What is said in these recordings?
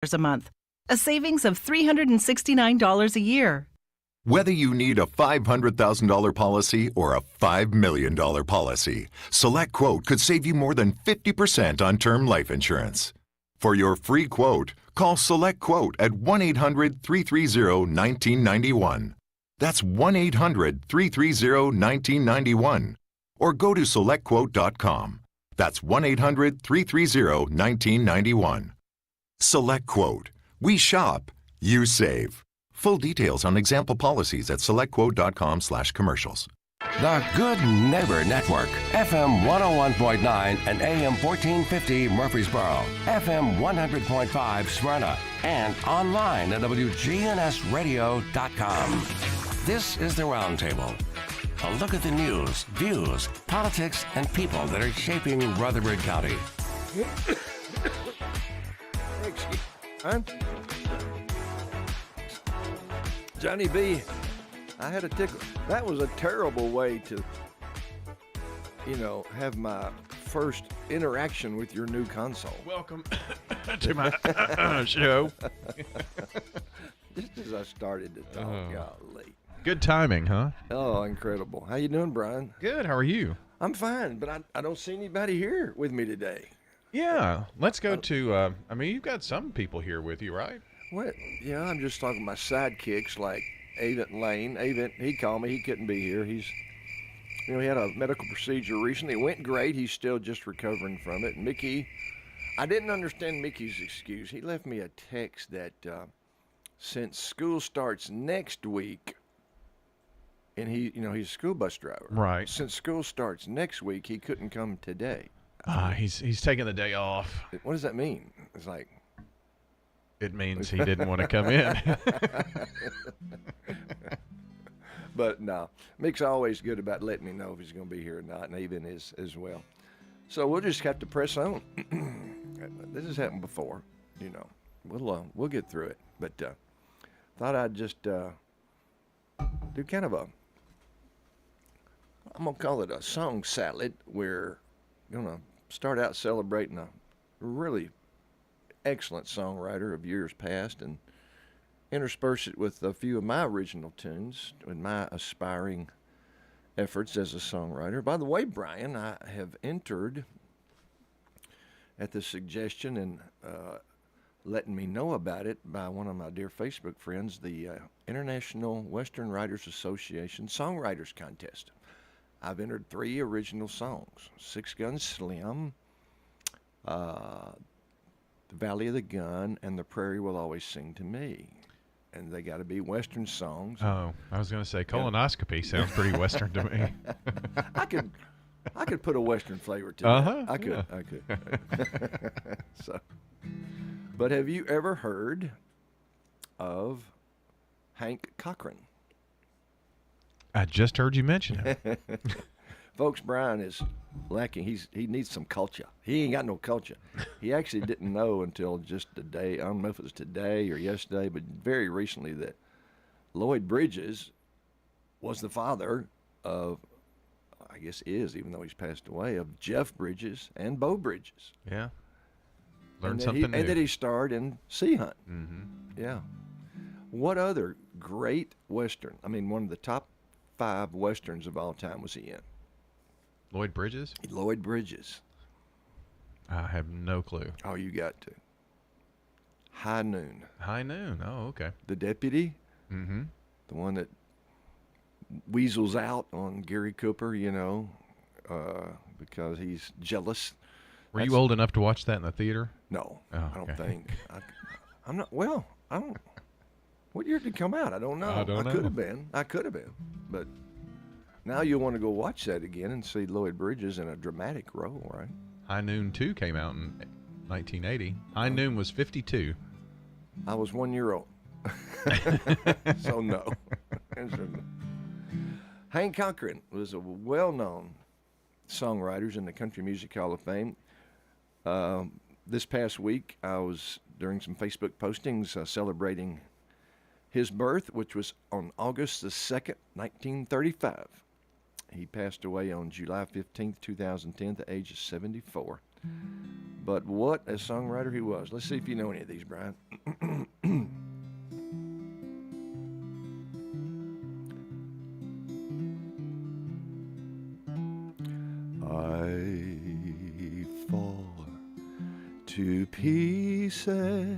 a month, a savings of $369 a year. Whether you need a $500,000 policy or a $5 million policy, SelectQuote could save you more than 50% on term life insurance. For your free quote, call SelectQuote at 1-800-330-1991. That's 1-800-330-1991. Or go to SelectQuote.com. That's 1-800-330-1991. SelectQuote. We shop, you save. Full details on example policies at SelectQuote.com/commercials. The Good Neighbor Network, FM 101.9 and AM 1450 Murfreesboro, FM 100.5 Smyrna, and online at WGNSradio.com. This is the Roundtable. A look at the news, views, politics, and people that are shaping Rutherford County. Johnny B, I had a tickle. That was a terrible way to, have my first interaction with your new console. Welcome to my show. Just as I started to talk, golly. Good timing, huh? Oh, incredible. How you doing, Brian? Good. How are you? I'm fine, but I don't see anybody here with me today. Yeah. Let's go to, you've got some people here with you, right? What? Yeah, I'm just talking about sidekicks like Avent Lane. Avent, he called me. He couldn't be here. He had a medical procedure recently. It went great. He's still just recovering from it. Mickey, I didn't understand Mickey's excuse. He left me a text that since school starts next week, and he's a school bus driver. Right. Since school starts next week, he couldn't come today. He's taking the day off. What does that mean? It's like... It means he didn't want to come in. But no, Mick's always good about letting me know if he's going to be here or not, and Avon is as well. So we'll just have to press on. This has happened before, We'll get through it. But thought I'd just do kind of I'm going to call it a song salad. We're going to start out celebrating a really excellent songwriter of years past and intersperse it with a few of my original tunes in my aspiring efforts as a songwriter. By the way, Brian, I have entered at the suggestion and letting me know about it by one of my dear Facebook friends, the International Western Writers Association Songwriters Contest. I've entered 3 original songs: Six Gun Slim, The Valley of the Gun, and The Prairie Will Always Sing to Me. And they got to be Western songs. Oh, I was going to say colonoscopy sounds pretty Western to me. I could put a Western flavor to it. I could. So, but have you ever heard of Hank Cochran? I just heard you mention it. Folks, Brian is lacking. He needs some culture. He ain't got no culture. He actually didn't know until just today. I don't know if it was today or yesterday, but very recently that Lloyd Bridges was the father of, I guess is, even though he's passed away, of Jeff Bridges and Bo Bridges. Yeah. Learned something new. And that he starred in Sea Hunt. Mm-hmm. Yeah. What other great Western, one of the top 5 Westerns of all time was he in? Lloyd Bridges? Lloyd Bridges. I have no clue. Oh, you got to. High Noon. High Noon. Oh, okay. The deputy. Mm-hmm. The one that weasels out on Gary Cooper, because he's jealous. Were you old enough to watch that in the theater? No, oh, I don't think. I'm not. Well, I don't. What year did it come out? I don't know. I could have been. But now you'll want to go watch that again and see Lloyd Bridges in a dramatic role, right? High Noon 2 came out in 1980. High Noon was 52. I was 1 year old. So no. Hank Cochran was a well-known songwriter in the Country Music Hall of Fame. This past week, I was doing some Facebook postings celebrating his birth, which was on August the 2nd, 1935. He passed away on July 15th, 2010, at the age of 74. But what a songwriter he was. Let's see if you know any of these, Brian. I fall to pieces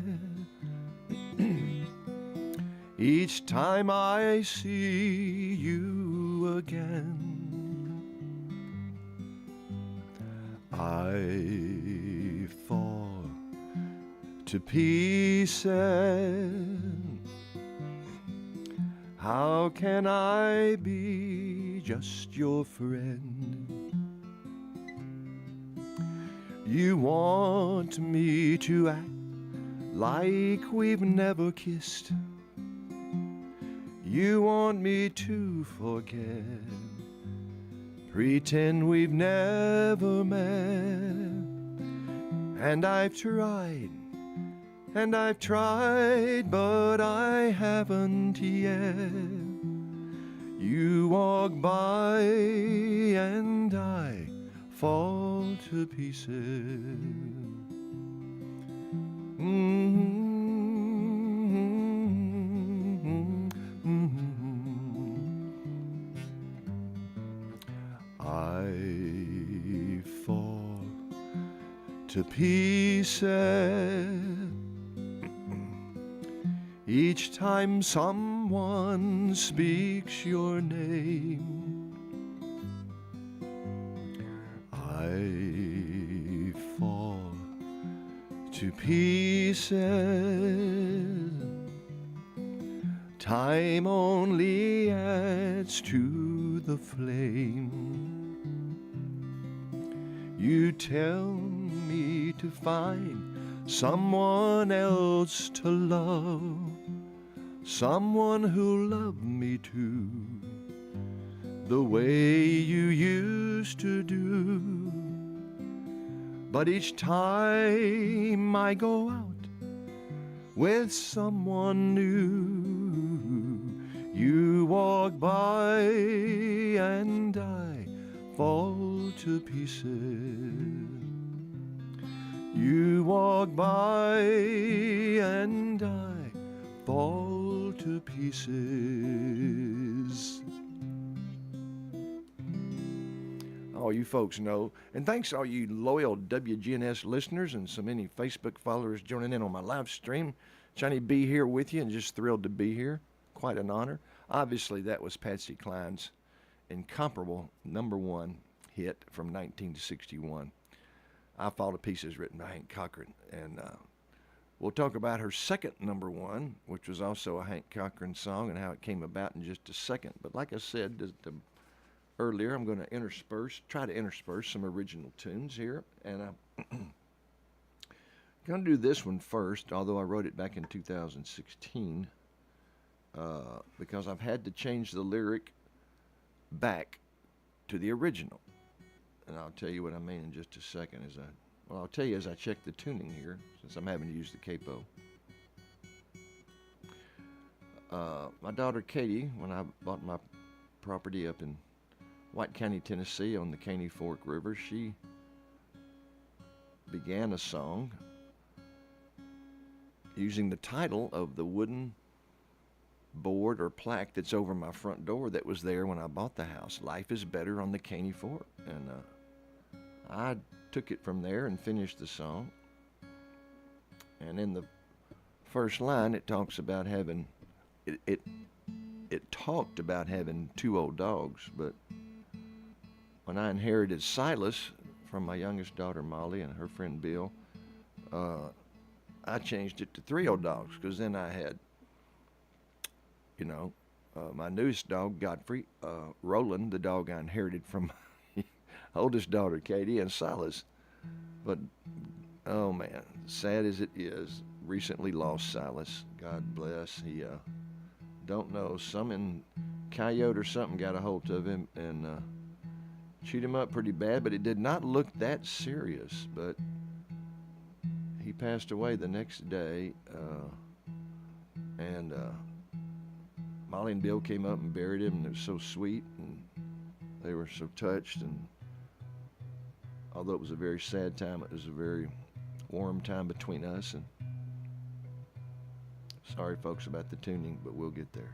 each time I see you again. I fall to pieces. How can I be just your friend? You want me to act like we've never kissed. You want me to forget, pretend we've never met. And I've tried, but I haven't yet. You walk by and I fall to pieces. I fall to pieces each time someone speaks your name. I fall to pieces. Time only adds to the flame. You tell me to find someone else to love, someone who loved me too, the way you used to do. But each time I go out with someone new, you walk by and I fall to pieces. You walk by and I fall to pieces. All you folks know, and thanks to all you loyal WGNS listeners and so many Facebook followers joining in on my live stream. Johnny B here with you and just thrilled to be here. Quite an honor. Obviously, that was Patsy Cline's incomparable #1 hit from 1961. I Fall to Pieces, written by Hank Cochran. And we'll talk about her second #1, which was also a Hank Cochran song, and how it came about in just a second. But like I said earlier, I'm going to try to intersperse some original tunes here. And I'm going to do this one first, although I wrote it back in 2016, because I've had to change the lyric back to the original. And I'll tell you what I mean in just a second. I'll tell you as I check the tuning here, since I'm having to use the capo. My daughter Katie, when I bought my property up in White County, Tennessee, on the Caney Fork River, she began a song using the title of the wooden board or plaque that's over my front door that was there when I bought the house. Life is Better on the Caney Fork. And I took it from there and finished the song. And in the first line, it talks about having, it talked about having 2 old dogs, but when I inherited Silas from my youngest daughter Molly and her friend Bill, I changed it to 3 old dogs, because then I had, my newest dog, Godfrey, Roland, the dog I inherited from my oldest daughter, Katie, and Silas. But, oh man, sad as it is, recently lost Silas. God bless. He, don't know, some coyote or something got a hold of him and chewed him up pretty bad, but it did not look that serious. But he passed away the next day, and Molly and Bill came up and buried him, and it was so sweet. And They were so touched, and although it was a very sad time, it was a very warm time between us. And sorry, folks, about the tuning, but we'll get there.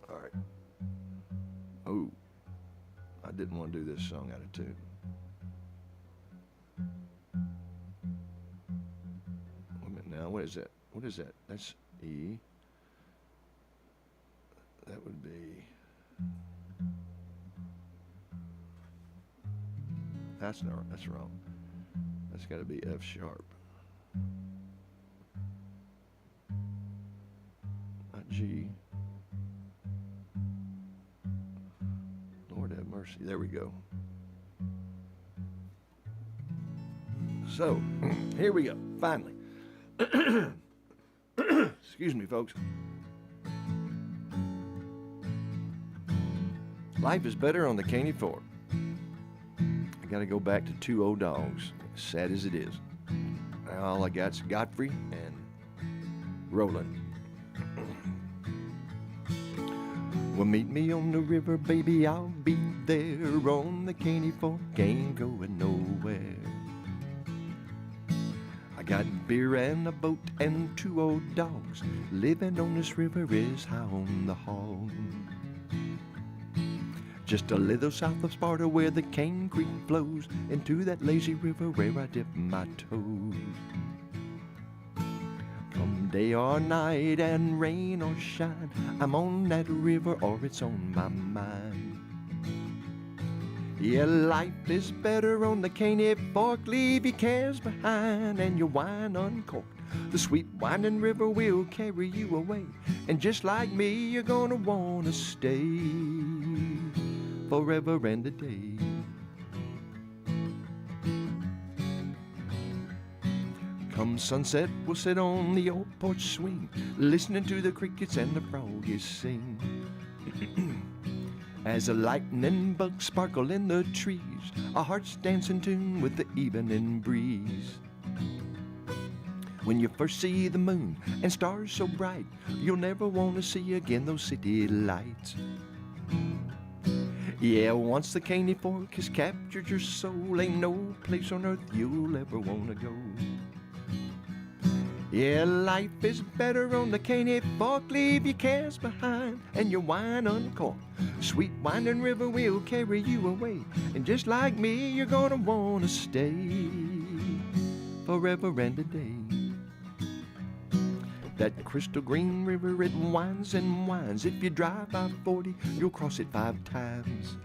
All right. Oh, I didn't want to do this song out of tune. Wait a minute now. What is that? What is that? That's E. That would be. That's not. That's wrong. That's got to be F sharp. Not G. Lord have mercy. There we go. So, here we go. Finally. Excuse me, folks. Life is better on the Caney Fork. I got to go back to 2 old dogs, as sad as it is. Now all I got's Godfrey and Roland. Well, meet me on the river, baby, I'll be there on the Caney Fork, ain't going nowhere. I got beer and a boat and 2 old dogs. Living on this river is high on the hog. Just a little south of Sparta where the Cane Creek flows into that lazy river where I dip my toes. Come day or night and rain or shine, I'm on that river or it's on my mind. Yeah, life is better on the Caney Fork. Leave your cares behind and your wine uncorked. The sweet winding river will carry you away, and just like me, you're gonna wanna stay forever and a day. Come sunset, we'll sit on the old porch swing, listening to the crickets and the frogs sing. As the lightning bugs sparkle in the trees, our hearts dance in tune with the evening breeze. When you first see the moon and stars so bright, you'll never want to see again those city lights. Yeah, once the Caney Fork has captured your soul, ain't no place on earth you'll ever want to go. Yeah, life is better on the Caney Fork. Leave your cares behind and your wine uncorked. Sweet winding river will carry you away, and just like me, you're gonna wanna stay forever and a day. That crystal green river, it winds and winds. If you drive by 40, you'll cross it 5 times.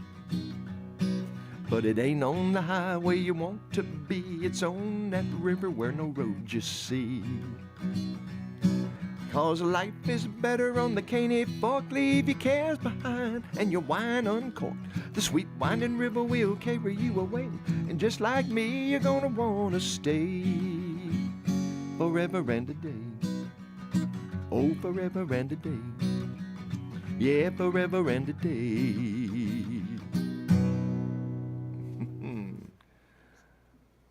But it ain't on the highway you want to be. It's on that river where no road you see. 'Cause life is better on the Caney Fork. Leave your cares behind and your wine uncorked. The sweet winding river will carry you away, and just like me, you're gonna wanna stay forever and a day. Oh, forever and a day. Yeah, forever and a day.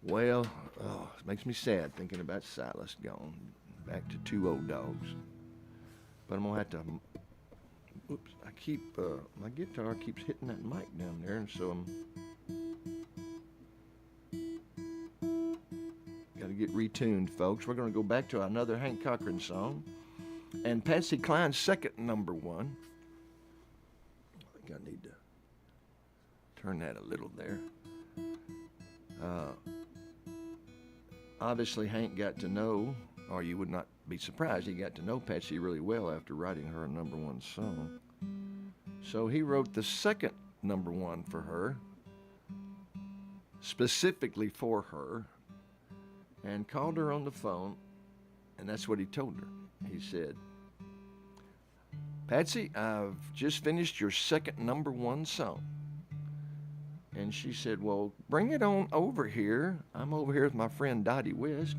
Well, it makes me sad thinking about Silas gone back to 2 old dogs. But I'm gonna have to. Oops! I keep my guitar keeps hitting that mic down there, and so I'm got to get retuned, folks. We're gonna go back to another Hank Cochran song, and Patsy Cline's second #1. I think I need to turn that a little there. Obviously, Hank got to know, or you would not be surprised, he got to know Patsy really well after writing her a #1 song. So he wrote the second #1 for her, specifically for her, and called her on the phone, and that's what he told her. He said, "Patsy, I've just finished your second #1 song." And she said, "Well, bring it on over here. I'm over here with my friend Dottie West.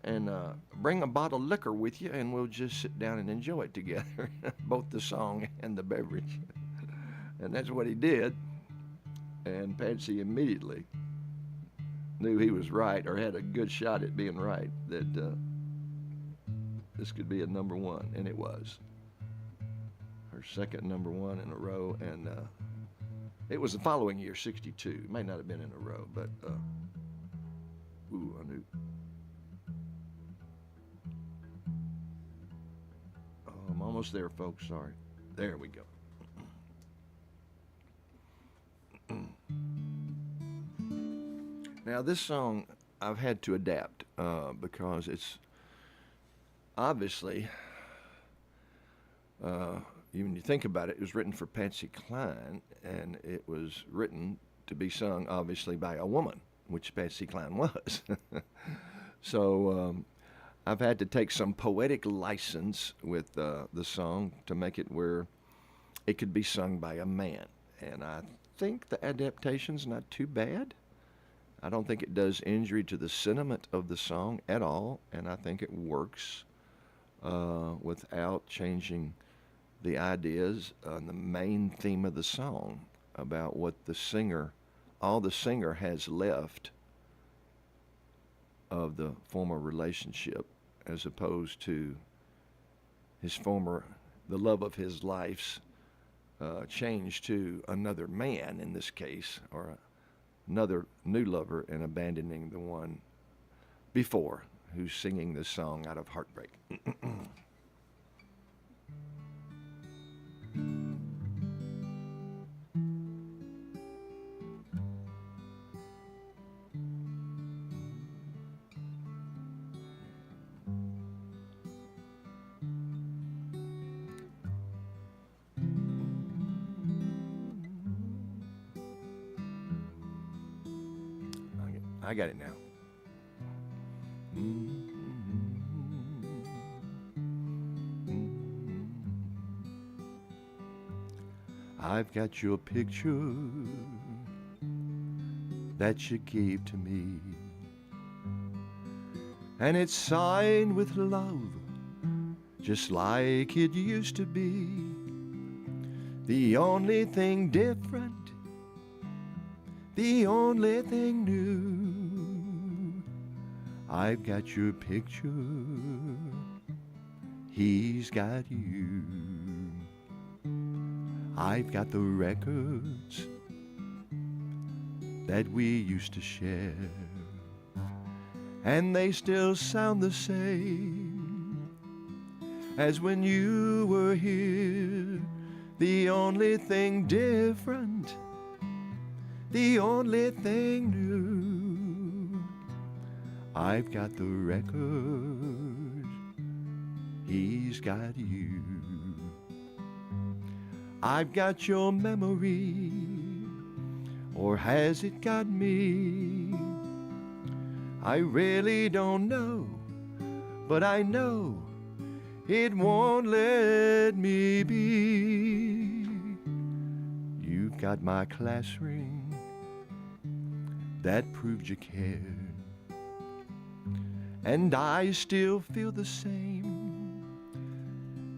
And bring a bottle of liquor with you, and we'll just sit down and enjoy it together, both the song and the beverage." And that's what he did. And Patsy immediately knew he was right, or had a good shot at being right, that this could be a #1, and it was. her second #1 in a row, and it was the following year, 62. It may not have been in a row, but ooh, I knew. Oh, I'm almost there, folks. Sorry. There we go. Now, this song I've had to adapt because it's obviously, when you think about it, it was written for Patsy Cline, and it was written to be sung, obviously, by a woman, which Patsy Cline was. So I've had to take some poetic license with the song to make it where it could be sung by a man. And I think the adaptation's not too bad. I don't think it does injury to the sentiment of the song at all, and I think it works without changing the ideas and the main theme of the song about what all the singer has left of the former relationship, as opposed to the love of his life's change to another man in this case, or another new lover, and abandoning the one before, who's singing this song out of heartbreak. I got it now. I've got your picture that you gave to me, and it's signed with love, just like it used to be. The only thing different, the only thing new, I've got your picture, he's got you. I've got the records that we used to share, and they still sound the same as when you were here. The only thing different, the only thing new, I've got the records, he's got you. I've got your memory, or has it got me? I really don't know, but I know it won't let me be. You've got my class ring that proved you cared, and I still feel the same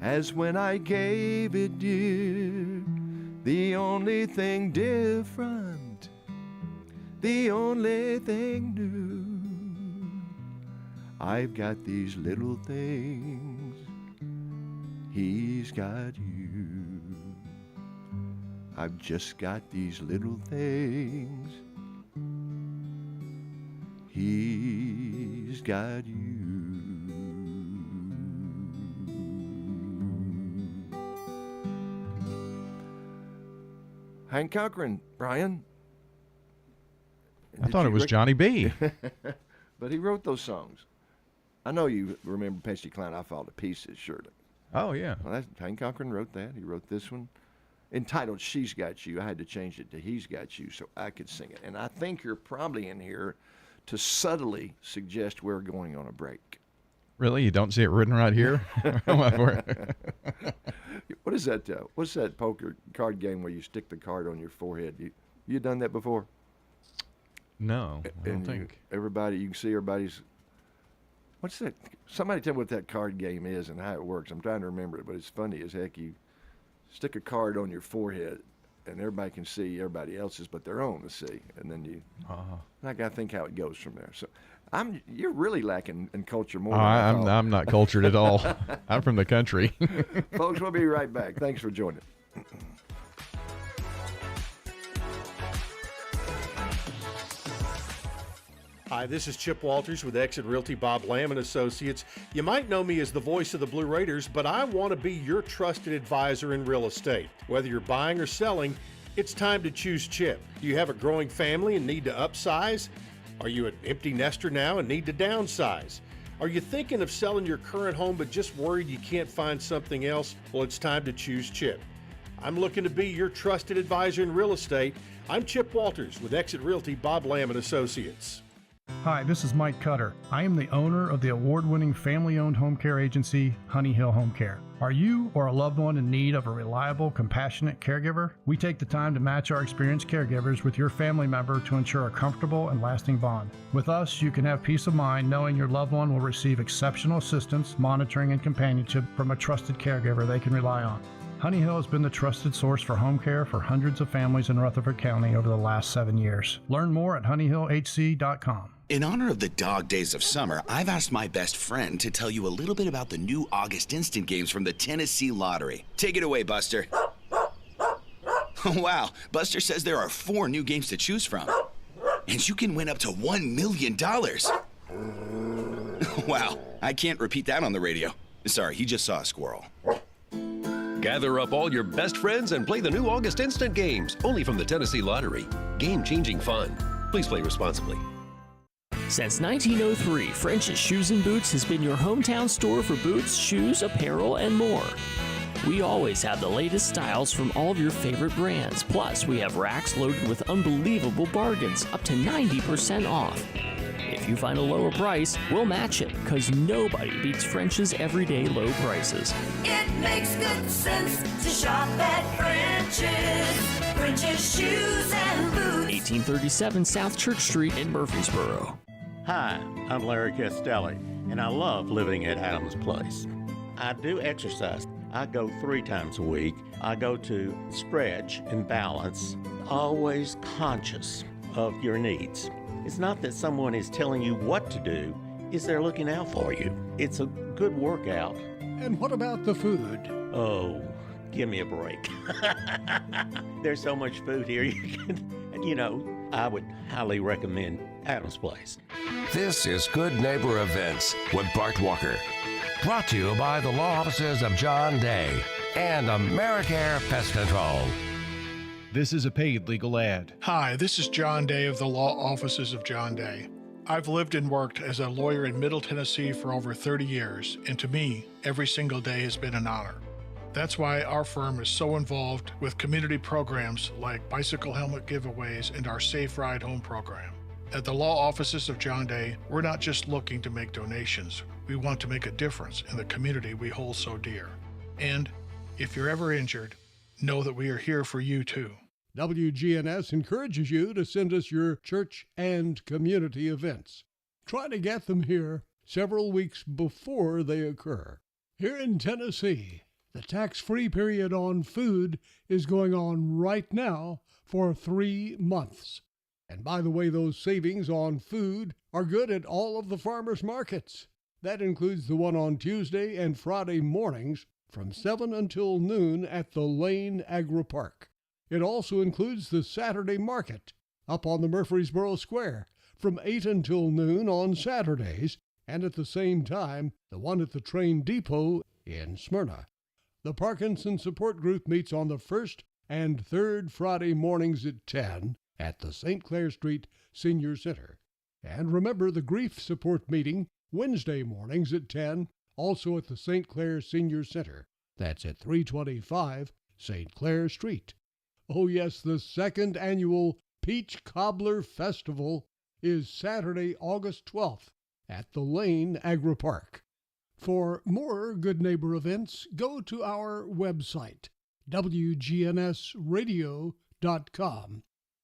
as when I gave it, dear. The only thing different, the only thing new, I've got these little things, he's got you. I've just got these little things, he's got you. Hank Cochran, Brian. I thought it was Johnny B. But he wrote those songs. I know you remember Patsy Cline, I Fall to Pieces, surely. Oh, yeah. Well, Hank Cochran wrote that. He wrote this one, entitled She's Got You. I had to change it to He's Got You so I could sing it. And I think you're probably in here to subtly suggest we're going on a break. Really? You don't see it written right here? What is that? What's that poker card game where you stick the card on your forehead? You done that before? No, I don't think. You can see everybody's. What's that? Somebody tell me what that card game is and how it works. I'm trying to remember it, but it's funny as heck. You stick a card on your forehead, and everybody can see everybody else's, but their own to see, and then you. I got to think how it goes from there. So, You're really lacking in culture more than I thought. I'm not cultured at all. I'm from the country. Folks, we'll be right back. Thanks for joining. Hi, this is Chip Walters with Exit Realty Bob Lamb & Associates. You might know me as the voice of the Blue Raiders, but I want to be your trusted advisor in real estate. Whether you're buying or selling, it's time to choose Chip. Do you have a growing family and need to upsize? Are you an empty nester now and need to downsize? Are you thinking of selling your current home but just worried you can't find something else? Well, it's time to choose Chip. I'm looking to be your trusted advisor in real estate. I'm Chip Walters with Exit Realty Bob Lamb & Associates. Hi, this is Mike Cutter. I am the owner of the award-winning family-owned home care agency, Honey Hill Home Care. Are you or a loved one in need of a reliable, compassionate caregiver? We take the time to match our experienced caregivers with your family member to ensure a comfortable and lasting bond. With us, you can have peace of mind knowing your loved one will receive exceptional assistance, monitoring, and companionship from a trusted caregiver they can rely on. Honey Hill has been the trusted source for home care for hundreds of families in Rutherford County over the last 7 years. Learn more at honeyhillhc.com. In honor of the dog days of summer, I've asked my best friend to tell you a little bit about the new August instant games from the Tennessee Lottery. Take it away, Buster. Wow, Buster says there are 4 new games to choose from. And you can win up to $1 million. Wow, I can't repeat that on the radio. Sorry, he just saw a squirrel. Gather up all your best friends and play the new August instant games, only from the Tennessee Lottery. Game-changing fun. Please play responsibly. Since 1903, French's Shoes and Boots has been your hometown store for boots, shoes, apparel, and more. We always have the latest styles from all of your favorite brands. Plus, we have racks loaded with unbelievable bargains, up to 90% off. If you find a lower price, we'll match it, because nobody beats French's everyday low prices. It makes good sense to shop at French's. French's Shoes and Boots. 1837 South Church Street in Murfreesboro. Hi, I'm Larry Castelli, and I love living at Adams Place. I do exercise. I go 3 times a week. I go to stretch and balance, always conscious of your needs. It's not that someone is telling you what to do, it's they're looking out for you. It's a good workout. And what about the food? Oh, give me a break. There's so much food here, I would highly recommend Adams Place. This is Good Neighbor Events with Bart Walker. Brought to you by the law offices of John Day and AmeriCare Pest Control. This is a paid legal ad. Hi, this is John Day of the law offices of John Day. I've lived and worked as a lawyer in Middle Tennessee for over 30 years, and to me, every single day has been an honor. That's why our firm is so involved with community programs like bicycle helmet giveaways and our Safe Ride Home program. At the law offices of John Day, we're not just looking to make donations. We want to make a difference in the community we hold so dear. And if you're ever injured, know that we are here for you too. WGNS encourages you to send us your church and community events. Try to get them here several weeks before they occur. Here in Tennessee, the tax-free period on food is going on right now for 3 months. And by the way, those savings on food are good at all of the farmers markets. That includes the one on Tuesday and Friday mornings from 7 until noon at the Lane Agri Park. It also includes the Saturday market up on the Murfreesboro Square from 8 until noon on Saturdays, and at the same time, the one at the train depot in Smyrna. The Parkinson Support Group meets on the first and third Friday mornings at 10 at the St. Clair Street Senior Center. And remember the Grief Support Meeting Wednesday mornings at 10, also at the St. Clair Senior Center. That's at 325 St. Clair Street. Oh yes, the second annual Peach Cobbler Festival is Saturday, August 12th at the Lane Agri Park. For more Good Neighbor events, go to our website, WGNSradio.com.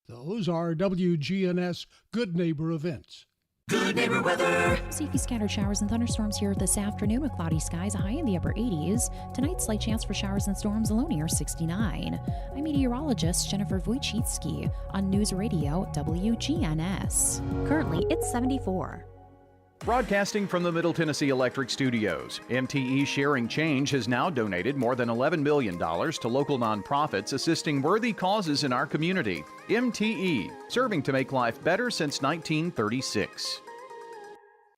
Those are WGNS Good Neighbor events. Good Neighbor weather. See a few scattered showers and thunderstorms here this afternoon with cloudy skies, a high in the upper 80s. Tonight, slight chance for showers and storms alone near 69. I'm meteorologist Jennifer Wojcicki on News Radio WGNS. Currently, it's 74. Broadcasting from the Middle Tennessee Electric Studios, MTE Sharing Change has now donated more than $11 million to local nonprofits assisting worthy causes in our community. MTE, serving to make life better since 1936.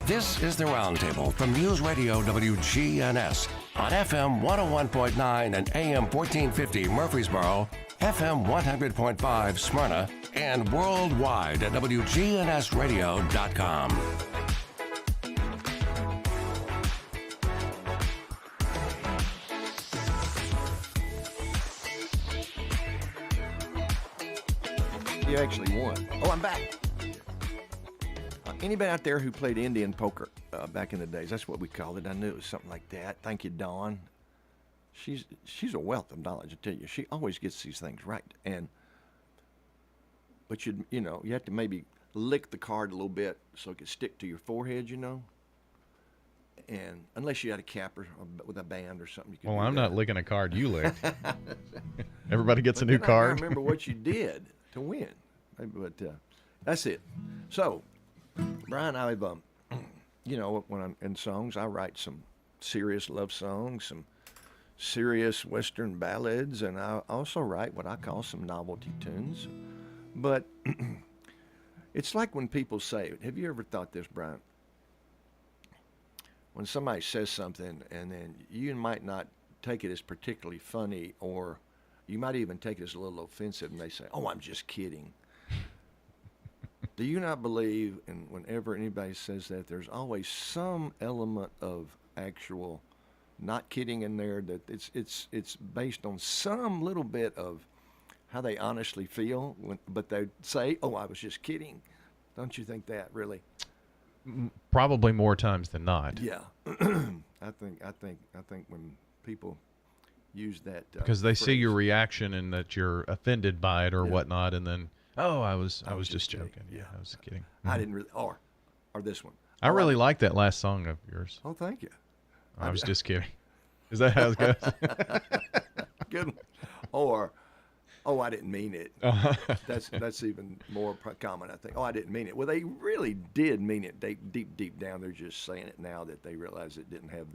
This is the Roundtable from News Radio WGNS on FM 101.9 and AM 1450 Murfreesboro, FM 100.5 Smyrna, and worldwide at WGNSradio.com. You actually won. Oh, I'm back. Anybody out there who played Indian poker back in the days? That's what we called it. I knew it was something like that. Thank you, Dawn. She's a wealth of knowledge, I tell you. She always gets these things right. But you have to maybe lick the card a little bit so it can stick to your forehead, And unless you had a capper with a band or something, you could. Well, I'm not licking a card you licked. Everybody gets a new card. I remember what you did to win, but that's it. So, Brian, I've when I'm in songs, I write some serious love songs, some serious Western ballads, and I also write what I call some novelty tunes. But it's like when people say, have you ever thought this, Brian? When somebody says something and then you might not take it as particularly funny, or you might even take it as a little offensive, and they say, "Oh, I'm just kidding." Do you not believe, and whenever anybody says that, there's always some element of actual not kidding in there, that it's based on some little bit of how they honestly feel, but they say, "Oh, I was just kidding." Don't you think that, really? Probably more times than not. Yeah. I think when people use that because they phrase, see your reaction and that you're offended by it or whatnot, and then, "Oh, I was just joking." Yeah, I was kidding. I didn't really, or this one. I really like that last song of yours. Oh, thank you. I was just kidding. Is that how it goes? Good one. Or, "Oh, I didn't mean it." That's even more common, I think. "Oh, I didn't mean it." Well, they really did mean it. Deep down, they're just saying it now that they realize it didn't have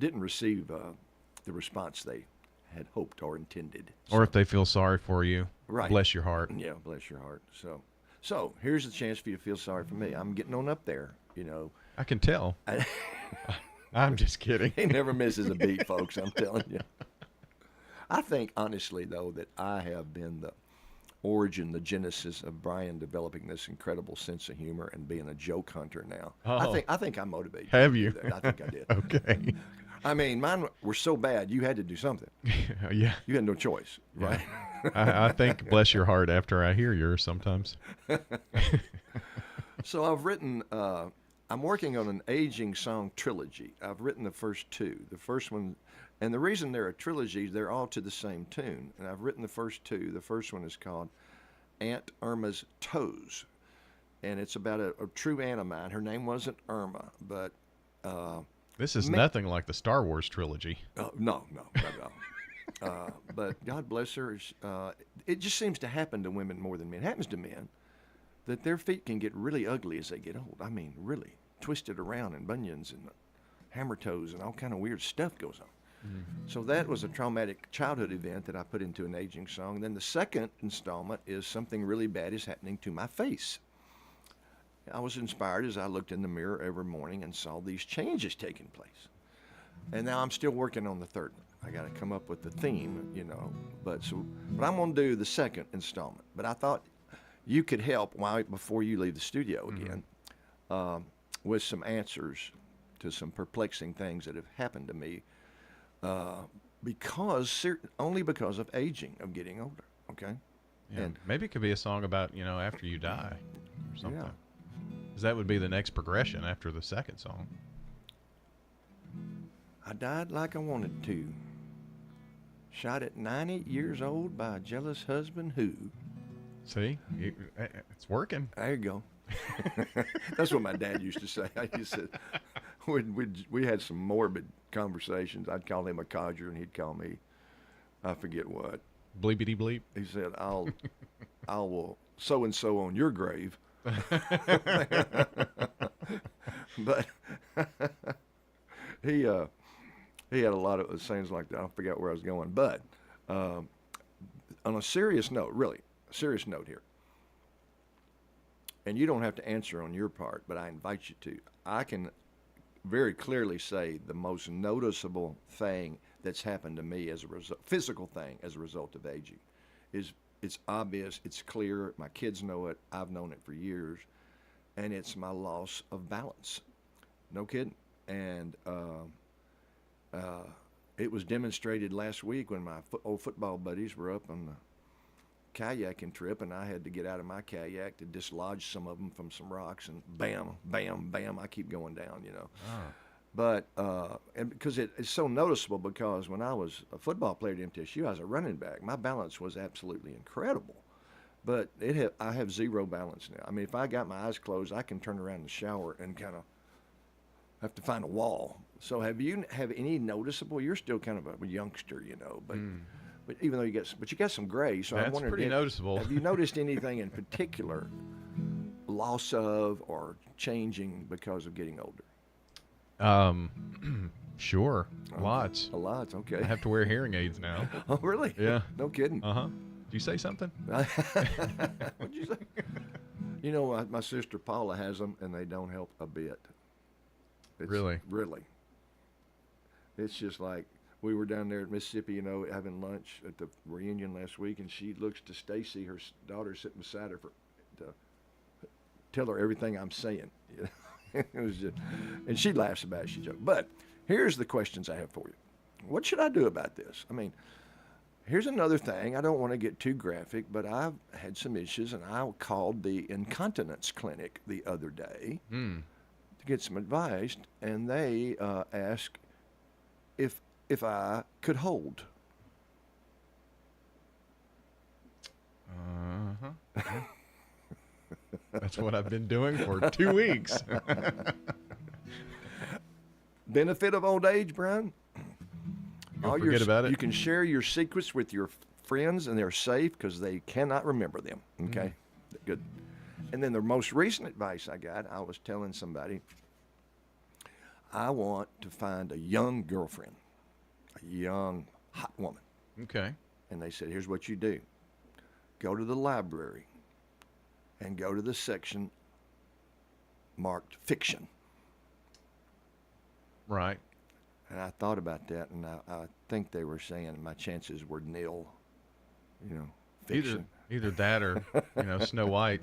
didn't receive the response they had hoped or intended. Or if they feel sorry for you, right. Bless your heart. Yeah, bless your heart. So here's the chance for you to feel sorry for me. I'm getting on up there, I can tell. I'm just kidding. He never misses a beat, folks, I'm telling you. I think, honestly, though, that I have been the origin, the genesis of Brian developing this incredible sense of humor and being a joke hunter now. Oh. I think I motivated Have you. you? To do that. I think I did. Okay. I mean, mine were so bad, you had to do something. Yeah. You had no choice, right? I think, bless your heart, after I hear yours sometimes. So I've written, I'm working on an aging song trilogy. I've written the first two. The first one, and the reason they're a trilogy, they're all to the same tune. And I've written the first two. The first one is called Aunt Irma's Toes. And it's about a true aunt of mine. Her name wasn't Irma, but... this is nothing like the Star Wars trilogy. No, not at all. But God bless her. It just seems to happen to women more than men. It happens to men that their feet can get really ugly as they get old. I mean, really twisted around, and bunions and hammer toes and all kind of weird stuff goes on. Mm-hmm. So that was a traumatic childhood event that I put into an aging song. And then the second installment is something really bad is happening to my face. I was inspired as I looked in the mirror every morning and saw these changes taking place. And now I'm still working on the third one. I got to come up with the theme, But I'm going to do the second installment. But I thought you could help before you leave the studio again with some answers to some perplexing things that have happened to me only because of aging, of getting older. Okay. Yeah. And maybe it could be a song about after you die or something. Yeah. Because that would be the next progression after the second song. I died like I wanted to. Shot at 90 years old by a jealous husband who. See? It's working. There you go. That's what my dad used to say. He said, we had some morbid conversations. I'd call him a codger, and he'd call me, I forget what. Bleepity bleep. He said, I will so-and-so on your grave. But he had a lot of things like that. I forgot where I was going. But on a serious note, really, a serious note here, and you don't have to answer on your part, but I invite you to. I can very clearly say the most noticeable thing that's happened to me as a result, physical thing as a result of aging, is it's obvious, it's clear, my kids know it, I've known it for years, and it's my loss of balance. No kidding. And it was demonstrated last week when my old football buddies were up on the kayaking trip, and I had to get out of my kayak to dislodge some of them from some rocks, and bam, bam, bam, I keep going down, you know. Oh. But and because it's so noticeable, because when I was a football player at MTSU, I was a running back. My balance was absolutely incredible, but I have zero balance now. I mean, if I got my eyes closed, I can turn around in the shower and kind of have to find a wall. So have any noticeable? You're still kind of a youngster, you know, but. But even though you got some gray, so I'm wondering, pretty noticeable. Have you noticed anything in particular, loss of or changing because of getting older? Sure, lots. A lot, okay. I have to wear hearing aids now. Oh, really? Yeah. No kidding. Did you say something? What'd you say? You know, my sister Paula has them, and they don't help a bit. Really? Really. It's just like. We were down there at Mississippi, you know, having lunch at the reunion last week, and she looks to Stacy, her daughter, sitting beside her, to tell her everything I'm saying. You know? It was just, and she laughs about it, she jokes. But here's the questions I have for you. What should I do about this? I mean, here's another thing. I don't want to get too graphic, but I've had some issues, and I called the incontinence clinic the other day to get some advice, and they asked if I could hold. That's what I've been doing for 2 weeks. Benefit of old age, Brian? Forget about it. You can share your secrets with your friends, and they're safe because they cannot remember them. Okay? Good. And then the most recent advice I got, I was telling somebody, I want to find a young girlfriend. A young, hot woman. Okay. And they said, here's what you do. Go to the library and go to the section marked fiction. Right. And I thought about that, and I think they were saying my chances were nil. You know, fiction. Either that or, you know, Snow White.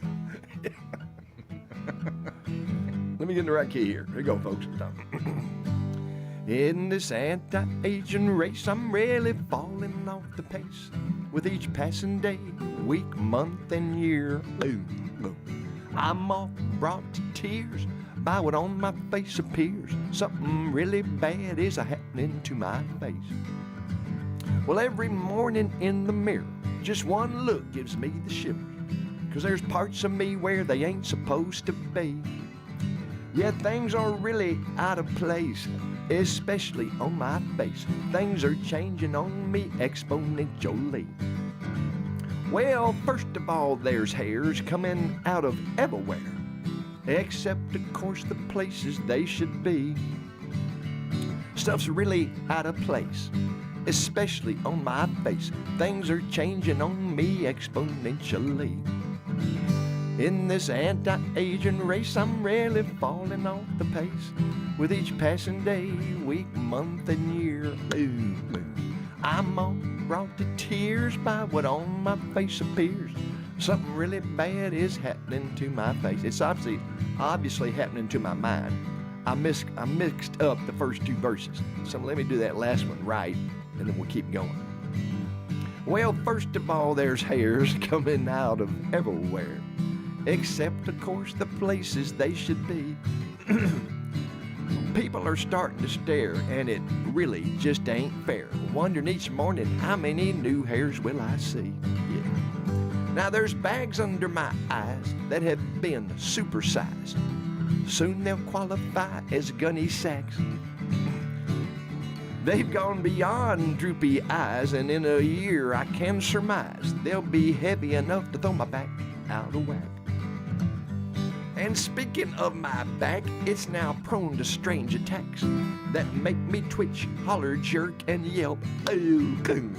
Let me get in the right key here. Here you go, folks. In this anti-aging race, I'm really falling off the pace. With each passing day, week, month, and year, I'm all brought to tears by what on my face appears. Something really bad is happening to my face. Well, every morning in the mirror, just one look gives me the shivers, 'cause there's parts of me where they ain't supposed to be. Yeah, things are really out of place, especially on my face. Things are changing on me exponentially. Well, first of all, there's hairs coming out of everywhere, except, of course, the places they should be. Stuff's really out of place, especially on my face. Things are changing on me exponentially. In this anti-aging race, I'm really falling off the pace. With each passing day, week, month, and year, I'm all brought to tears by what on my face appears. Something really bad is happening to my face. It's obviously happening to my mind. I mixed up the first two verses, so let me do that last one right, and then we'll keep going. Well, first of all, there's hairs coming out of everywhere, except, of course, the places they should be. People are starting to stare, and it really just ain't fair. Wondering each morning, how many new hairs will I see? Yeah. Now there's bags under my eyes that have been supersized. Soon they'll qualify as gunny sacks. They've gone beyond droopy eyes, and in a year I can surmise they'll be heavy enough to throw my back out of whack. And speaking of my back, it's now prone to strange attacks that make me twitch, holler, jerk, and yelp. Oh, cool.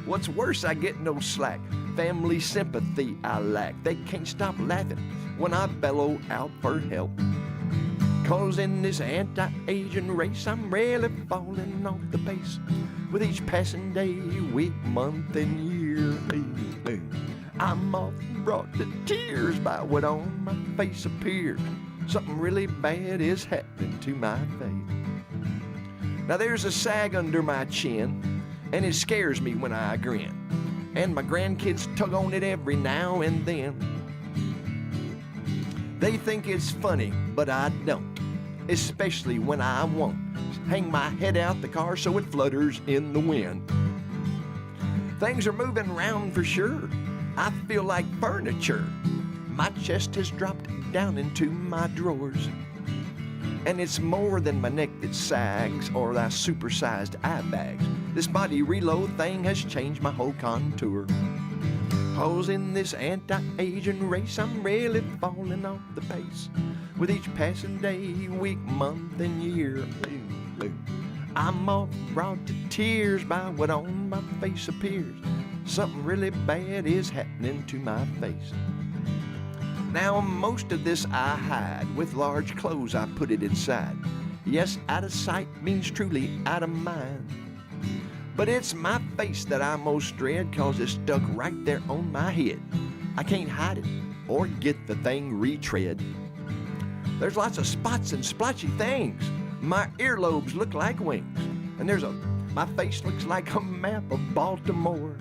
What's worse, I get no slack. Family sympathy I lack. They can't stop laughing when I bellow out for help. 'Cause in this anti-aging race, I'm really falling off the pace with each passing day, week, month, and year. I'm often brought to tears by what on my face appears. Something really bad is happening to my face. Now there's a sag under my chin, and it scares me when I grin. And my grandkids tug on it every now and then. They think it's funny, but I don't, especially when I won't hang my head out the car so it flutters in the wind. Things are moving around for sure. I feel like furniture. My chest has dropped down into my drawers. And it's more than my neck that sags or thy supersized eye bags. This body reload thing has changed my whole contour. 'Cause in this anti-aging race, I'm really falling off the pace with each passing day, week, month, and year. I'm all brought to tears by what on my face appears. Something really bad is happening to my face. Now most of this I hide. With large clothes I put it inside. Yes, out of sight means truly out of mind. But it's my face that I most dread, 'cause it's stuck right there on my head. I can't hide it or get the thing retread. There's lots of spots and splotchy things. My earlobes look like wings. And my face looks like a map of Baltimore.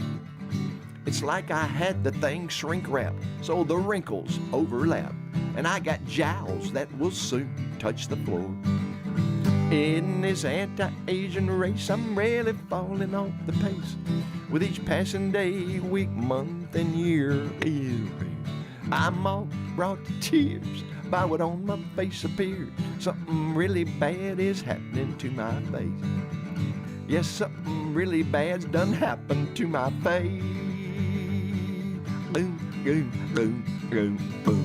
It's like I had the thing shrink wrap, so the wrinkles overlap. And I got jowls that will soon touch the floor. In this anti-aging race, I'm really falling off the pace with each passing day, week, month, and year. I'm all brought to tears by what on my face appears. Something really bad is happening to my face. Yes, something really bad's done happened to my face. Boom, boom, boom, boom, boom.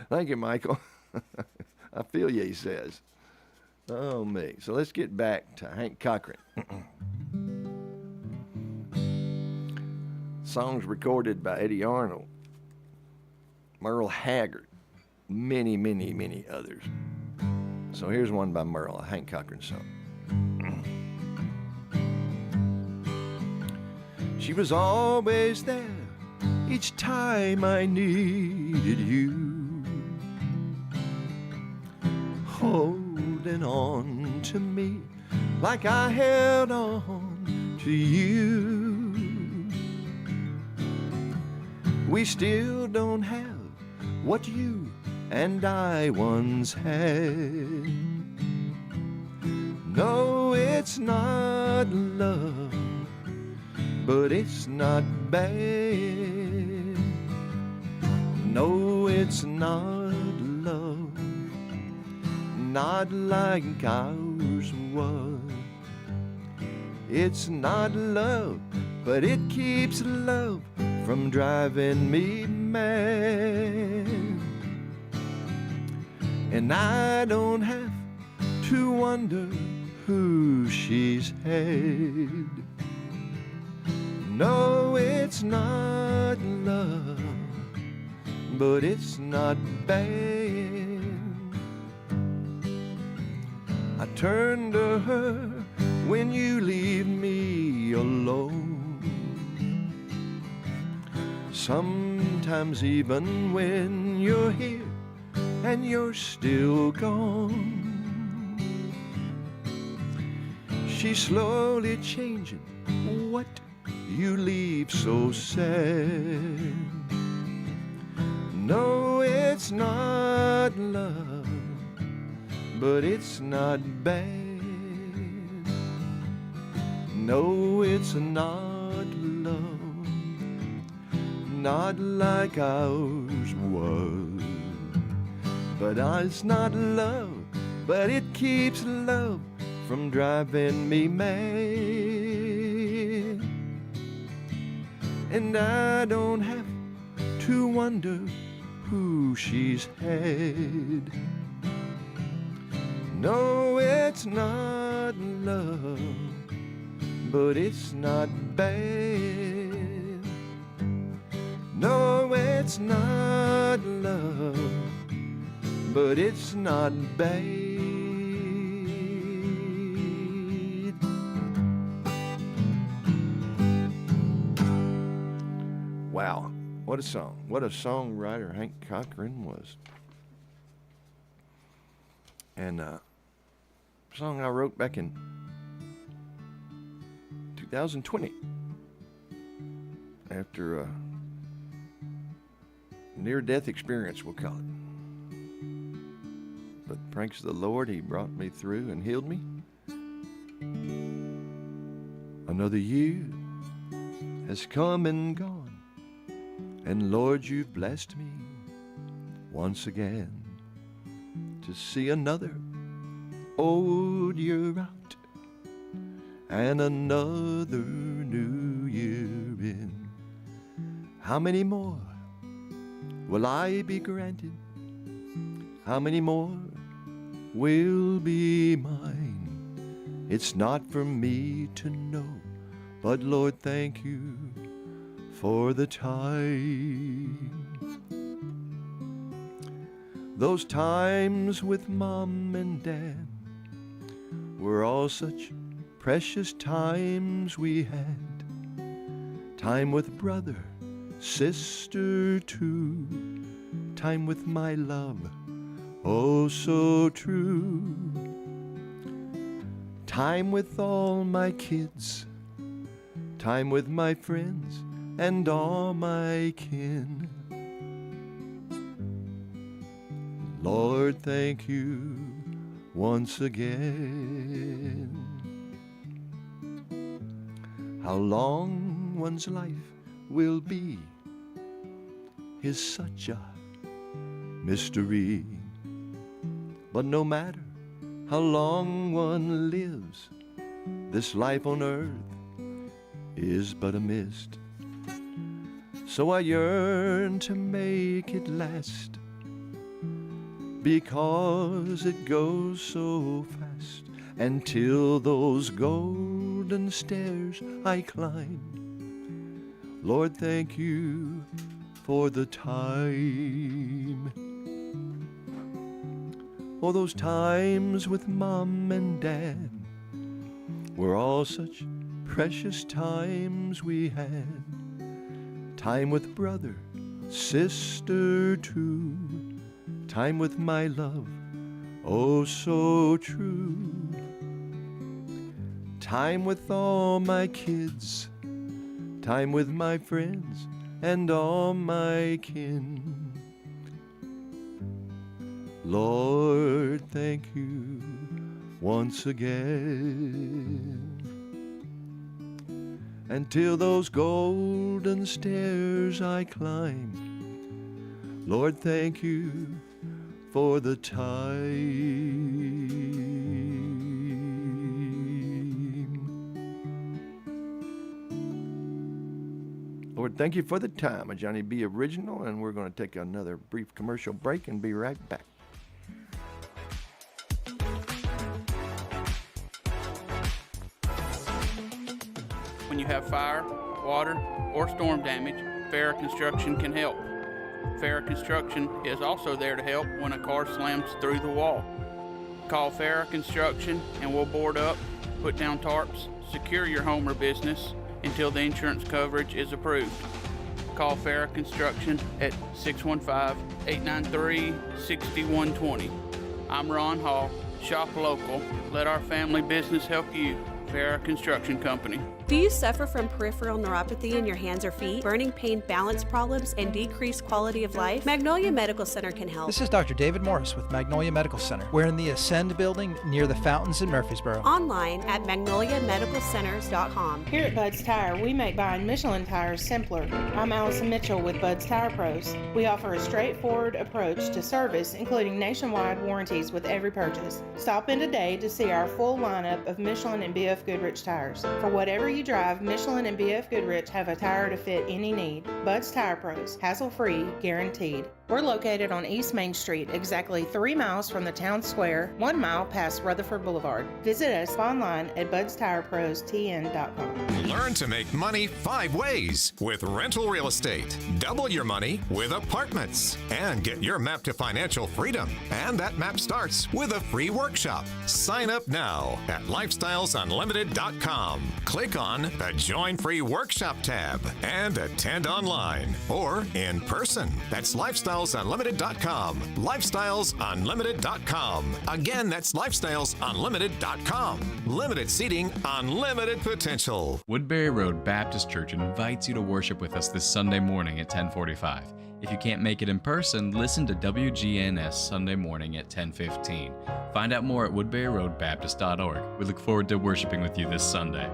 Thank you, Michael. I feel you, he says. Oh, me. So let's get back to Hank Cochran. Songs recorded by Eddie Arnold, Merle Haggard, many, many, many others. So here's one by Merle, a Hank Cochran song. She was always there each time I needed you, holding on to me like I held on to you. We still don't have what you and I once had. No, it's not love, but it's not bad. No, it's not love, not like ours was. It's not love, but it keeps love from driving me mad. And I don't have to wonder who she's had. No, it's not love, but it's not bad. I turn to her when you leave me alone. Sometimes even when you're here and you're still gone. She's slowly changing what you leave so sad. No, it's not love, but it's not bad. No, it's not love, not like ours was. But it's not love, but it keeps love from driving me mad. And I don't have to wonder who she's had. No, it's not love, but it's not bad. No, it's not love, but it's not bad. Wow, what a song. What a songwriter Hank Cochran was. And a song I wrote back in 2020 after a near-death experience, we'll call it. But thanks to the Lord, He brought me through and healed me. Another year has come and gone, and Lord, you've blessed me once again to see another old year out and another new year in. How many more will I be granted? How many more will be mine? It's not for me to know, but Lord, thank you for the time. Those times with Mom and Dad were all such precious times we had. Time with brother, sister too. Time with my love, oh so true. Time with all my kids. Time with my friends and all my kin. Lord, thank you once again. How long one's life will be is such a mystery. But no matter how long one lives, this life on earth is but a mist. So I yearn to make it last, because it goes so fast. Until those golden stairs I climb, Lord, thank you for the time. Oh, those times with Mom and Dad were all such precious times we had. Time with brother, sister too. Time with my love, oh so true. Time with all my kids. Time with my friends and all my kin. Lord, thank you once again. Until those golden stairs I climb, Lord, thank you for the time. Lord, thank you for the time, a Johnny B. original, and we're going to take another brief commercial break and be right back. When you have fire, water, or storm damage, Farrah Construction can help. Farrah Construction is also there to help when a car slams through the wall. Call Farrah Construction and we'll board up, put down tarps, secure your home or business until the insurance coverage is approved. Call Farrah Construction at 615-893-6120. I'm Ron Hall. Shop local. Let our family business help you. Farrah Construction Company. Do you suffer from peripheral neuropathy in your hands or feet, burning pain, balance problems, and decreased quality of life? Magnolia Medical Center can help. This is Dr. David Morris with Magnolia Medical Center. We're in the Ascend building near the fountains in Murfreesboro. Online at magnoliamedicalcenters.com. Here at Bud's Tire, we make buying Michelin tires simpler. I'm Allison Mitchell with Bud's Tire Pros. We offer a straightforward approach to service, including nationwide warranties with every purchase. Stop in today to see our full lineup of Michelin and BF B.F. Goodrich tires. For whatever you drive, Michelin and B.F. Goodrich have a tire to fit any need. Bud's Tire Pros, hassle-free, guaranteed. We're located on East Main Street, exactly 3 miles from the town square, 1 mile past Rutherford Boulevard. Visit us online at budstireprostn.com. Learn to make money 5 ways with rental real estate. Double your money with apartments. And get your map to financial freedom. And that map starts with a free workshop. Sign up now at lifestylesunlimited.com. Click on the Join Free Workshop tab and attend online or in person. That's lifestylesunlimited.com. lifestylesunlimited.com. Again, that's lifestylesunlimited.com. Limited seating, unlimited potential. Woodbury Road Baptist Church invites you to worship with us this Sunday morning at 10:45. If you can't make it in person, listen to WGNS Sunday morning at 10:15. Find out more at woodburyroadbaptist.org. We look forward to worshiping with you this Sunday.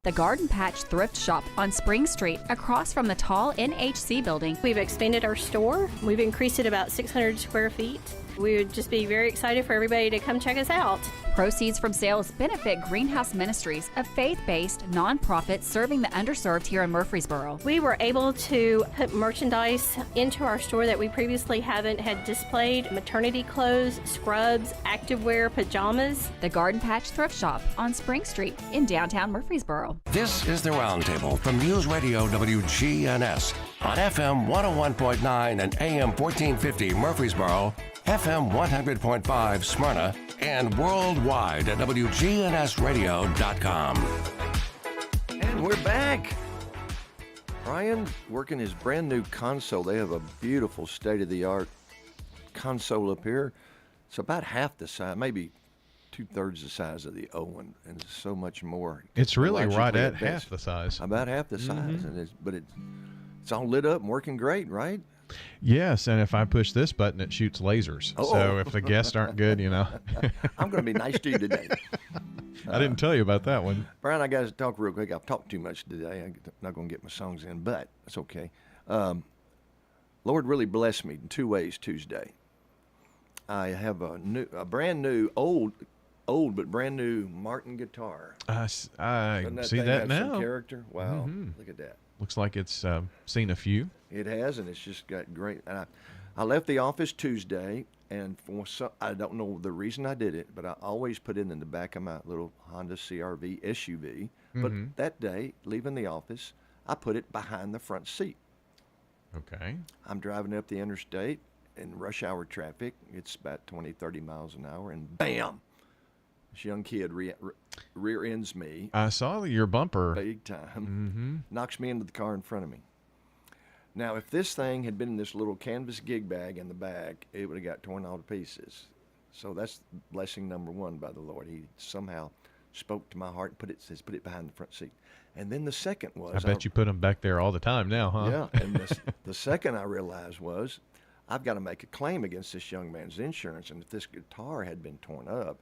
The Garden Patch Thrift Shop on Spring Street, across from the tall NHC building. We've expanded our store. We've increased it about 600 square feet. We would just be very excited for everybody to come check us out. Proceeds from sales benefit Greenhouse Ministries, a faith-based nonprofit serving the underserved here in Murfreesboro. We were able to put merchandise into our store that we previously haven't had displayed: maternity clothes, scrubs, activewear, pajamas. The Garden Patch Thrift Shop on Spring Street in downtown Murfreesboro. This is the Roundtable from News Radio WGNS on FM 101.9 and AM 1450 Murfreesboro, FM 100.5 Smyrna, and worldwide at WGNSradio.com. And we're back. Brian working his brand new console. They have a beautiful state-of-the-art console up here. It's about half the size, maybe 2/3 the size of the Owen, and so much more. It's really right at half the size. About half the size, and it's all lit up and working great, right? Yes, and if I push this button, it shoots lasers. Oh. So if the guests aren't good, I'm going to be nice to you today. I didn't tell you about that one. Brian, I got to talk real quick. I've talked too much today. I'm not going to get my songs in, but it's okay. Lord really blessed me in 2 ways Tuesday. I have a brand new, old but brand new Martin guitar. I see that now. Some character. Wow, Look at that. Looks like it's seen a few. It has, and it's just got great. And I left the office Tuesday, and I don't know the reason I did it, but I always put it in the back of my little Honda CR-V SUV. But that day, leaving the office, I put it behind the front seat. Okay. I'm driving up the interstate in rush hour traffic. It's about 20, 30 miles an hour, and bam! This young kid rear ends me. I saw your bumper. Big time. Knocks me into the car in front of me. Now, if this thing had been in this little canvas gig bag in the back, it would have got torn all to pieces. So that's blessing number one by the Lord. He somehow spoke to my heart and put it behind the front seat. And then the second was... I bet you put them back there all the time now, huh? Yeah, and the second I realized was I've got to make a claim against this young man's insurance, and if this guitar had been torn up,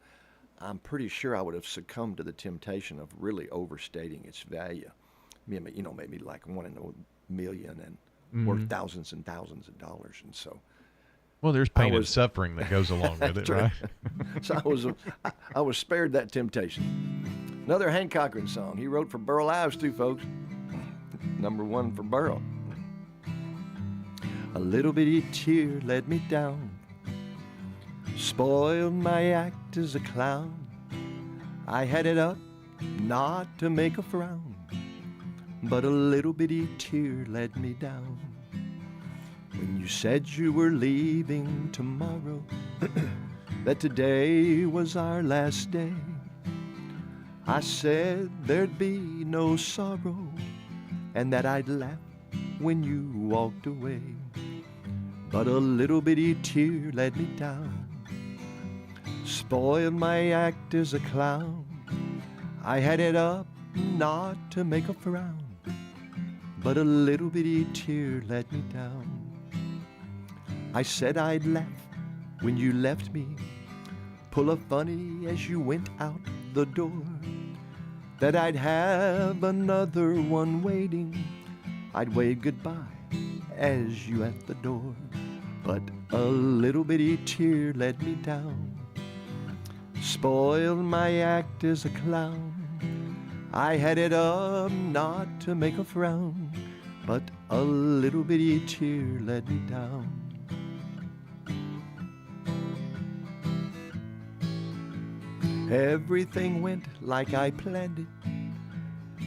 I'm pretty sure I would have succumbed to the temptation of really overstating its value. Maybe like 1 in a million and worth thousands and thousands of dollars. And so, well, there's pain and suffering that goes along with it, right? So I was spared that temptation. Another Hank Cochran song. He wrote for Burl Ives too, folks. Number 1 for Burl. A little bitty tear let me down, spoiled my act as a clown. I had it up not to make a frown, but a little bitty tear let me down. When you said you were leaving tomorrow, that today was our last day, I said there'd be no sorrow, and that I'd laugh when you walked away. But a little bitty tear let me down, spoiled my act as a clown. I had it up not to make a frown, but a little bitty tear let me down. I said I'd laugh when you left me, pull a funny as you went out the door, that I'd have another one waiting. I'd wave goodbye as you at the door, but a little bitty tear let me down, spoiled my act as a clown. I had it up not to make a frown, but a little bitty tear let me down. Everything went like I planned it,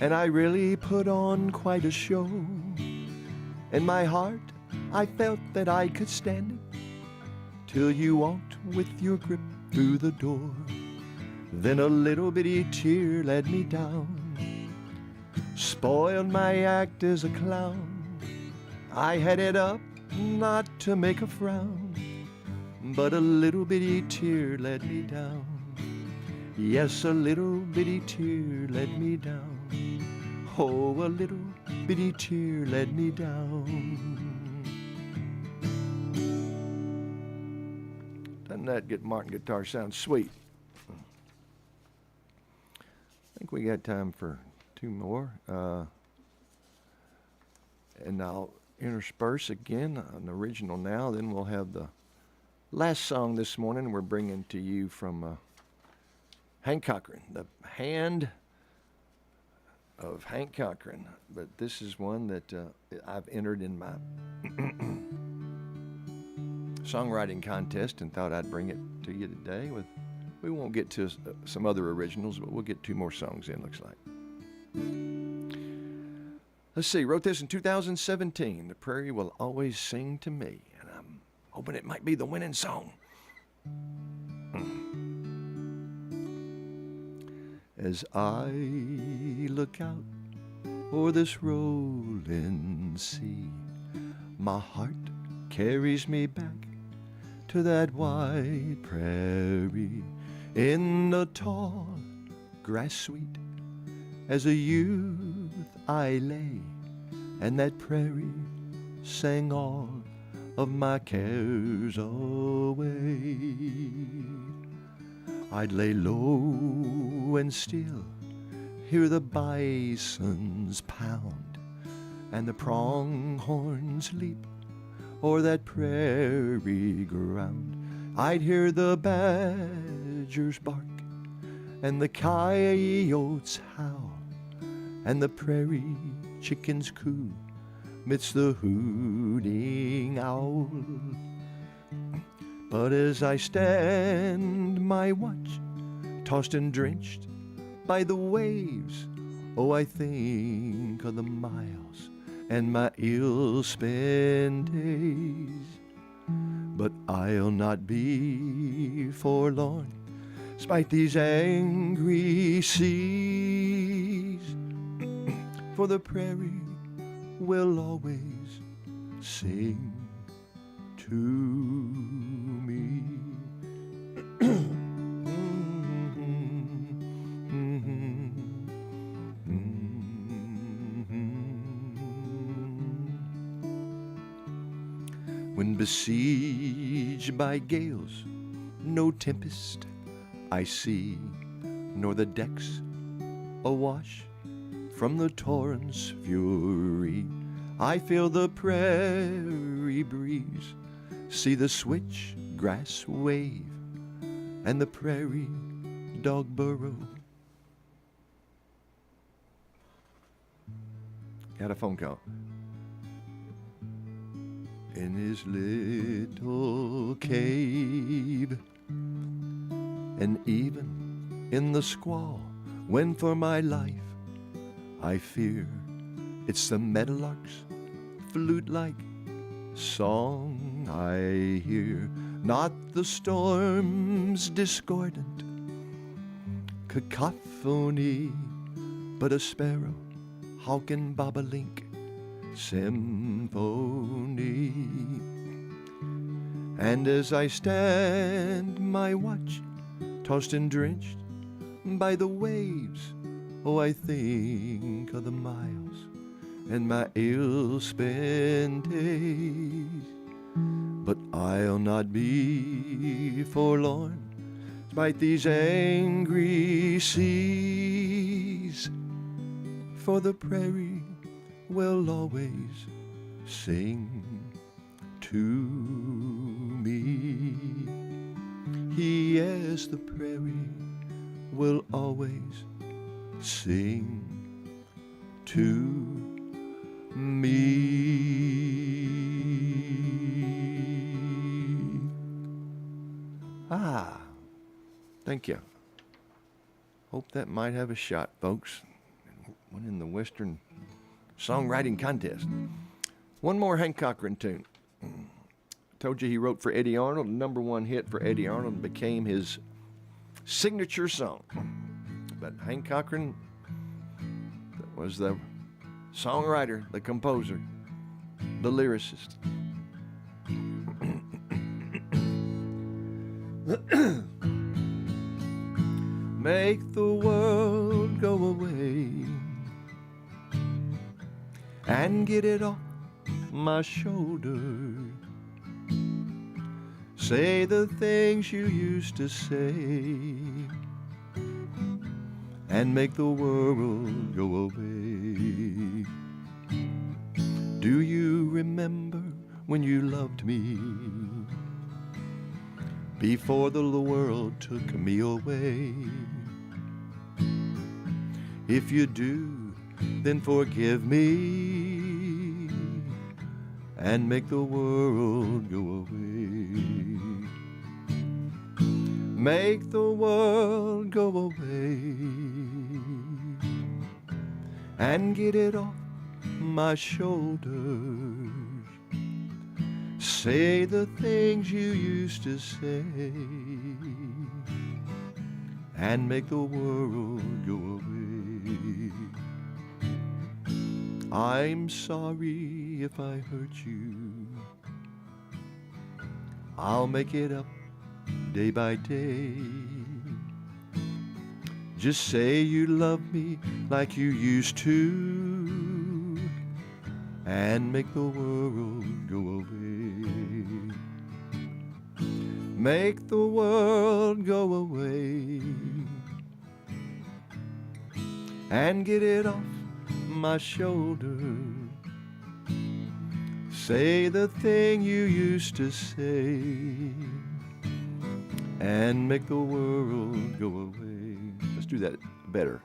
and I really put on quite a show. In my heart, I felt that I could stand it, till you walked with your grip through the door. Then a little bitty tear let me down, spoiled my act as a clown. I had it up not to make a frown, but a little bitty tear let me down. Yes, a little bitty tear let me down. Oh, a little bitty tear let me down. Doesn't that get Martin guitar sound sweet? I think we got time for two more. And I'll intersperse again an original now. Then we'll have the last song this morning we're bringing to you from Hank Cochran, The Hand of Hank Cochran. But this is one that I've entered in my songwriting contest and thought I'd bring it to you today. We won't get to some other originals, but we'll get two more songs in, looks like. Let's see, wrote this in 2017. The Prairie Will Always Sing to Me, and I'm hoping it might be the winning song. As I look out o'er this rolling sea, my heart carries me back to that wide prairie in the tall grass sweet. As a youth I lay, and that prairie sang all of my cares away. I'd lay low and still, hear the bisons pound, and the pronghorns leap o'er that prairie ground. I'd hear the badgers bark, and the coyotes howl, and the prairie chickens coo midst the hooting owl. But as I stand my watch, tossed and drenched by the waves, oh, I think of the miles and my ill-spent days. But I'll not be forlorn, spite these angry seas, for the prairie will always sing to me. When besieged by gales, no tempest I see, nor the decks awash from the torrent's fury. I feel the prairie breeze, see the switch grass wave, and the prairie dog burrow. Got a phone call. In his little cave, and even in the squall, when for my life I fear it's the meadowlark's flute-like song I hear, not the storm's discordant cacophony, but a sparrow, hawk and bobolink symphony. And as I stand my watch, tossed and drenched by the waves, oh, I think of the miles and my ill-spent days. But I'll not be forlorn, despite these angry seas, for the prairie will always sing to me. Yes, the prairie will always sing to me. Thank you. Hope that might have a shot, folks. Winning the Western Songwriting Contest. One more Hank Cochran tune. Told you he wrote for Eddie Arnold. Number one hit for Eddie Arnold and became his signature song. But Hank Cochran was the songwriter, the composer, the lyricist. Make the world go away and get it off my shoulder. Say the things you used to say and make the world go away. Do you remember when you loved me before the world took me away? If you do, then forgive me and make the world go away. Make the world go away and get it off my shoulders. Say the things you used to say and make the world go away. I'm sorry if I hurt you. I'll make it up day by day. Just say you love me like you used to and make the world go away. Make the world go away and get it off my shoulder. Say the thing you used to say and make the world go away. Let's do that better.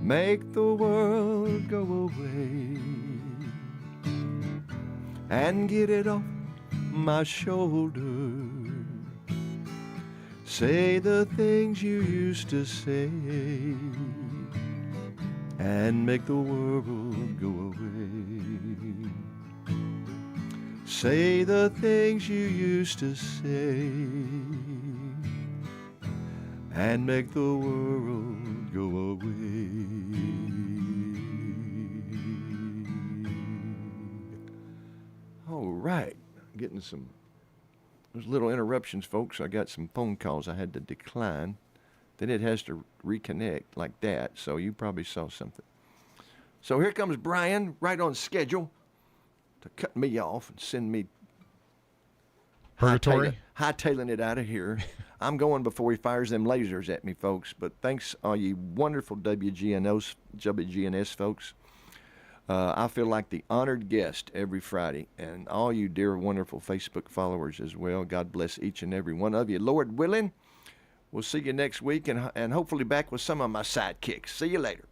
Make the world go away and get it off my shoulder. Say the things you used to say and make the world go away. Say the things you used to say and make the world go away. All right, getting some, there's little interruptions, folks. I got some phone calls I had to decline. Then it has to reconnect like that, so you probably saw something. So here comes Brian, right on schedule, to cut me off and send me hightailing it out of here. I'm going before he fires them lasers at me, folks. But thanks, all you wonderful WGNS folks. I feel like the honored guest every Friday, and all you dear, wonderful Facebook followers as well. God bless each and every one of you. Lord willing, we'll see you next week, and hopefully back with some of my sidekicks. See you later.